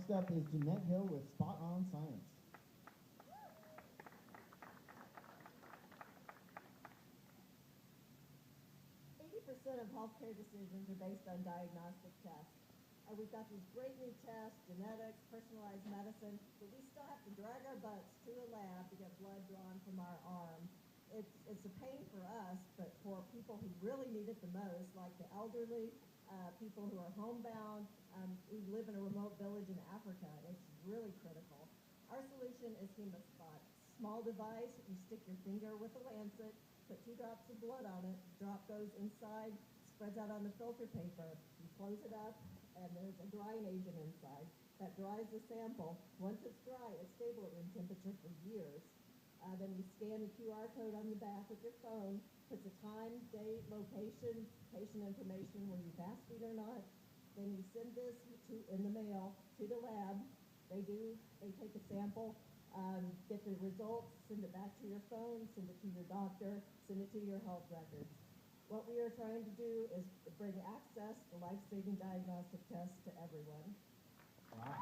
Next up is Jeanette Hill with Spot On Science. 80% of healthcare decisions are based on diagnostic tests. We've got these great new tests, genetics, personalized medicine, but we still have to drag our butts to a lab to get blood drawn from our arm. It's a pain for us, but for people who really need it the most, like the elderly, people who are homebound, who live in a remote village in Africa, it's really critical. Our solution is HemoSpot. Small device, you stick your finger with a lancet, put 2 drops of blood on it, drop goes inside, spreads out on the filter paper. You close it up, and there's a drying agent inside. That dries the sample. Once it's dry, it's stable at room temperature for years. Then you scan the QR code on the back with your phone, puts a time, date, location, patient information, were you fasting or not. Then you send this in the mail to the lab. They take a sample, get the results, send it back to your phone, send it to your doctor, send it to your health records. What we are trying to do is bring access to life-saving diagnostic tests to everyone. Wow.